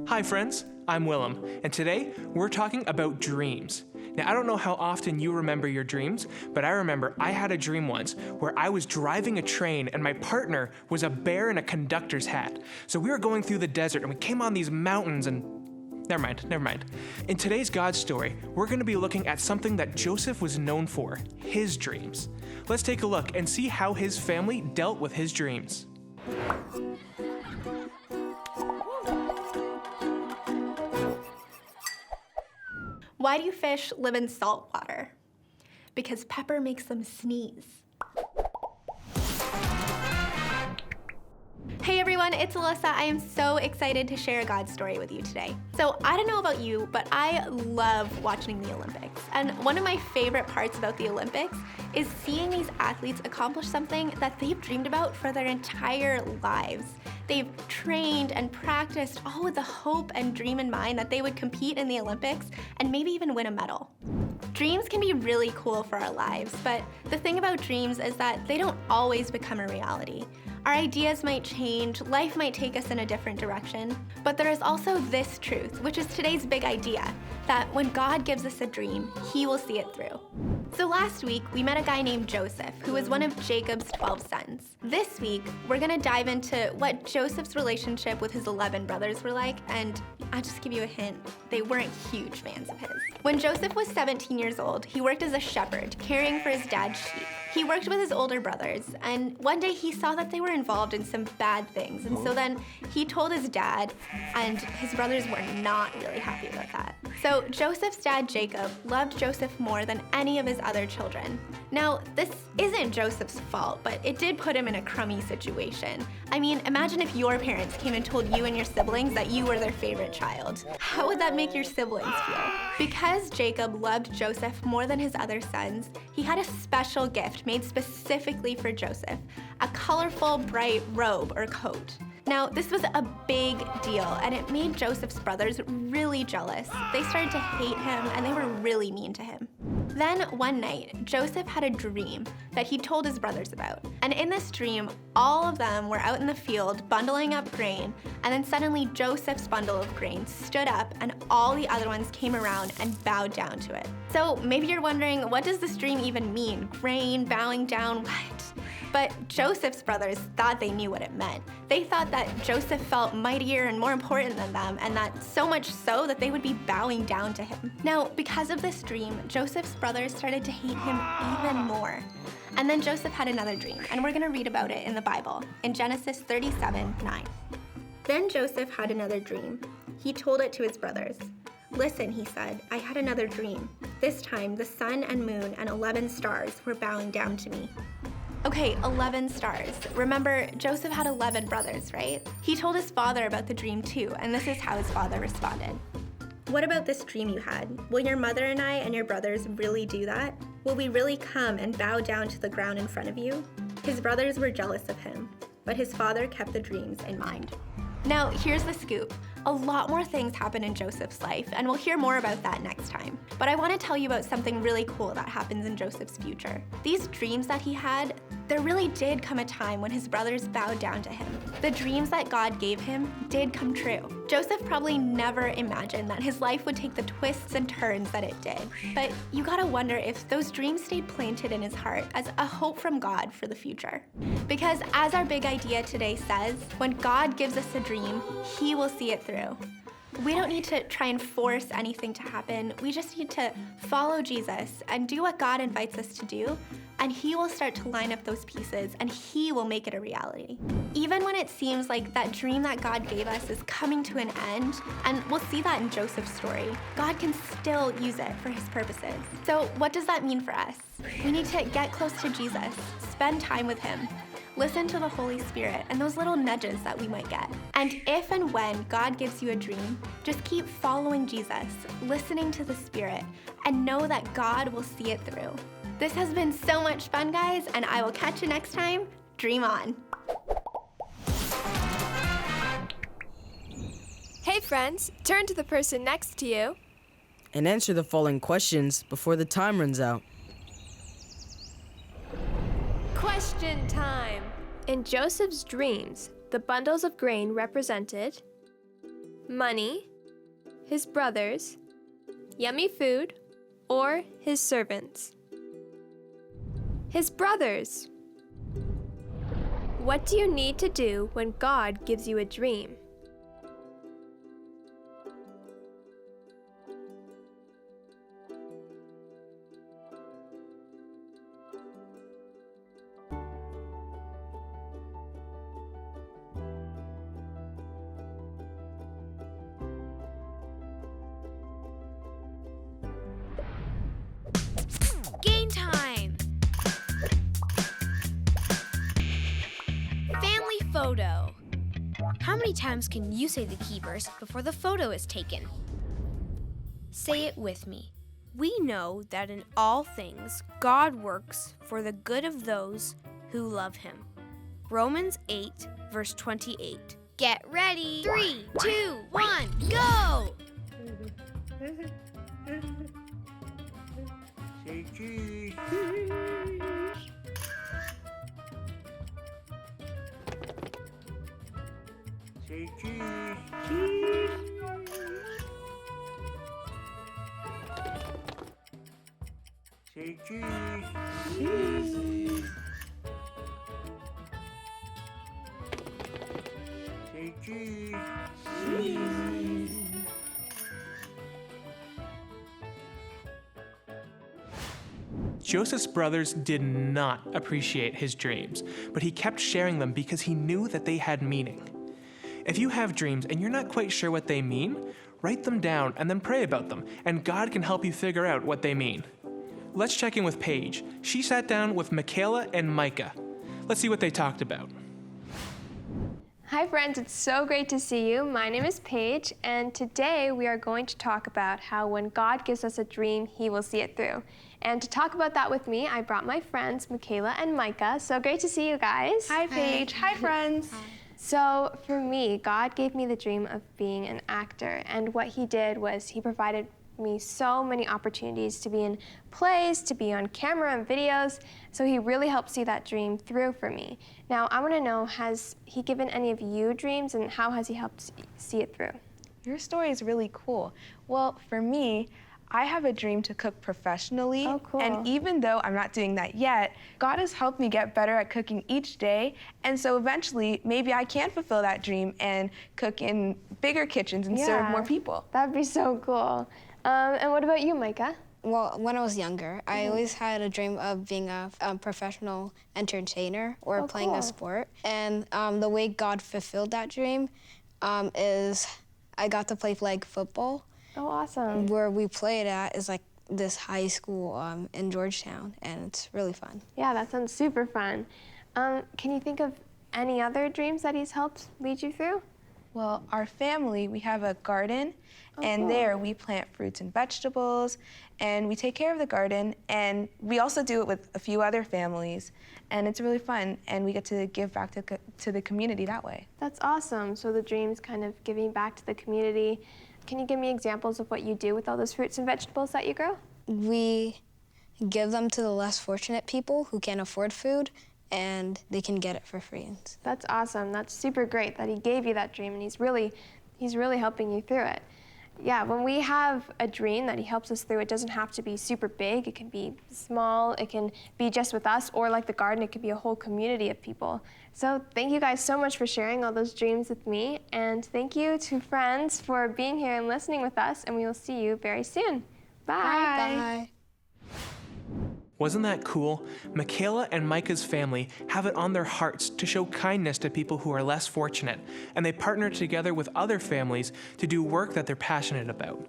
Hi friends, I'm Willem, and today we're talking about dreams. Now, I don't know how often you remember your dreams, but I remember I had a dream once where I was driving a train and my partner was a bear in a conductor's hat. So we were going through the desert and we came on these mountains and Never mind. In today's God story, we're going to be looking at something that Joseph was known for, his dreams. Let's take a look and see how his family dealt with his dreams. Why do fish live in salt water? Because pepper makes them sneeze. Hey everyone, it's Alyssa. I am so excited to share a God story with you today. So I don't know about you, but I love watching the Olympics. And one of my favorite parts about the Olympics is seeing these athletes accomplish something that they've dreamed about for their entire lives. They've trained and practiced all with the hope and dream in mind that they would compete in the Olympics and maybe even win a medal. Dreams can be really cool for our lives, but the thing about dreams is that they don't always become a reality. Our ideas might change, life might take us in a different direction, but there is also this truth, which is today's big idea, that when God gives us a dream, He will see it through. So last week, we met a guy named Joseph, who was one of Jacob's 12 sons. This week, we're gonna dive into what Joseph's relationship with his 11 brothers were like, and I'll just give you a hint, they weren't huge fans of his. When Joseph was 17 years old, he worked as a shepherd, caring for his dad's sheep. He worked with his older brothers, and one day he saw that they were involved in some bad things, and so then he told his dad, and his brothers were not really happy about that. So Joseph's dad, Jacob, loved Joseph more than any of his other children. Now, this isn't Joseph's fault, but it did put him in a crummy situation. I mean, imagine if your parents came and told you and your siblings that you were their favorite child. How would that make your siblings feel? Because Jacob loved Joseph more than his other sons, he had a special gift made specifically for Joseph, a colorful, bright robe or coat. Now, this was a big deal, and it made Joseph's brothers really jealous. They started to hate him, and they were really mean to him. Then, one night, Joseph had a dream that he told his brothers about. And in this dream, all of them were out in the field bundling up grain, and then suddenly Joseph's bundle of grain stood up, and all the other ones came around and bowed down to it. So maybe you're wondering, what does this dream even mean? Grain, bowing down, what? But Joseph's brothers thought they knew what it meant. They thought that Joseph felt mightier and more important than them, and that so much so that they would be bowing down to him. Now, because of this dream, Joseph's brothers started to hate him even more. And then Joseph had another dream, and we're gonna read about it in the Bible, in Genesis 37:9. Then Joseph had another dream. He told it to his brothers. "Listen," he said, "I had another dream. This time, the sun and moon and 11 stars were bowing down to me." Okay, 11 stars. Remember, Joseph had 11 brothers, right? He told his father about the dream too, and this is how his father responded. "What about this dream you had? Will your mother and I and your brothers really do that? Will we really come and bow down to the ground in front of you?" His brothers were jealous of him, but his father kept the dreams in mind. Now, here's the scoop. A lot more things happen in Joseph's life, and we'll hear more about that next time. But I want to tell you about something really cool that happens in Joseph's future. These dreams that he had, there really did come a time when his brothers bowed down to him. The dreams that God gave him did come true. Joseph probably never imagined that his life would take the twists and turns that it did. But you gotta wonder if those dreams stayed planted in his heart as a hope from God for the future. Because as our big idea today says, when God gives us a dream, He will see it through. We don't need to try and force anything to happen. We just need to follow Jesus and do what God invites us to do, and He will start to line up those pieces, and He will make it a reality. Even when it seems like that dream that God gave us is coming to an end, and we'll see that in Joseph's story, God can still use it for His purposes. So what does that mean for us? We need to get close to Jesus, spend time with Him, listen to the Holy Spirit and those little nudges that we might get. And if and when God gives you a dream, just keep following Jesus, listening to the Spirit, and know that God will see it through. This has been so much fun, guys, and I will catch you next time. Dream on. Hey friends, turn to the person next to you and answer the following questions before the time runs out. Question time! In Joseph's dreams, the bundles of grain represented money, his brothers, yummy food, or his servants. His brothers. What do you need to do when God gives you a dream? Game time! Family photo. How many times can you say the key verse before the photo is taken? Say it with me. We know that in all things God works for the good of those who love him. Romans 8, verse 28. Get ready. 3, 2, 1, go! Say cheese. Say cheese. Cheese. Say cheese. Cheese. Say cheese. Cheese. Joseph's brothers did not appreciate his dreams, but he kept sharing them because he knew that they had meaning. If you have dreams and you're not quite sure what they mean, write them down and then pray about them, and God can help you figure out what they mean. Let's check in with Paige. She sat down with Michaela and Micah. Let's see what they talked about. Hi friends, it's so great to see you. My name is Paige, and today we are going to talk about how when God gives us a dream, he will see it through. And to talk about that with me, I brought my friends, Michaela and Micah. So great to see you guys. Hi, Paige. Hi, friends. So for me, God gave me the dream of being an actor, and what he did was he provided me so many opportunities to be in plays, to be on camera and videos, so he really helped see that dream through for me. Now, I want to know, has he given any of you dreams, and how has he helped see it through? Your story is really cool. Well, for me, I have a dream to cook professionally. Oh, cool. And even though I'm not doing that yet, God has helped me get better at cooking each day. And so eventually, maybe I can fulfill that dream and cook in bigger kitchens and serve more people. That'd be so cool. And what about you, Micah? Well, when I was younger, I always had a dream of being a professional entertainer or playing cool. a sport. And the way God fulfilled that dream is I got to play flag football. Oh, awesome. Where we played at is like this high school in Georgetown, and it's really fun. Yeah, that sounds super fun. Can you think of any other dreams that he's helped lead you through? Well, our family, we have a garden, and cool. there we plant fruits and vegetables, and we take care of the garden, and we also do it with a few other families, and it's really fun, and we get to give back to the community that way. That's awesome. So the dream's kind of giving back to the community. Can you give me examples of what you do with all those fruits and vegetables that you grow? We give them to the less fortunate people who can't afford food, and they can get it for free. That's awesome. That's super great that he gave you that dream, and he's really helping you through it. Yeah, when we have a dream that he helps us through, it doesn't have to be super big. It can be small. It can be just with us, or like the garden, it could be a whole community of people. So thank you guys so much for sharing all those dreams with me, and thank you to friends for being here and listening with us, and we will see you very soon. Bye. Bye. Wasn't that cool? Michaela and Micah's family have it on their hearts to show kindness to people who are less fortunate, and they partner together with other families to do work that they're passionate about.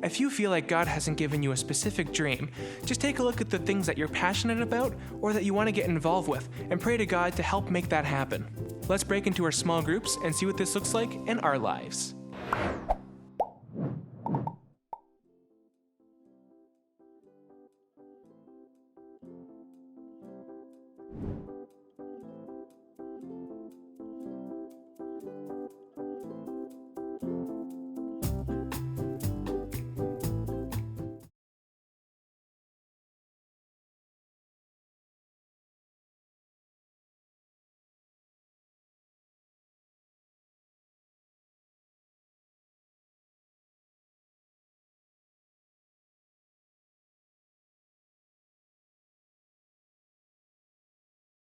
If you feel like God hasn't given you a specific dream, just take a look at the things that you're passionate about or that you want to get involved with, and pray to God to help make that happen. Let's break into our small groups and see what this looks like in our lives.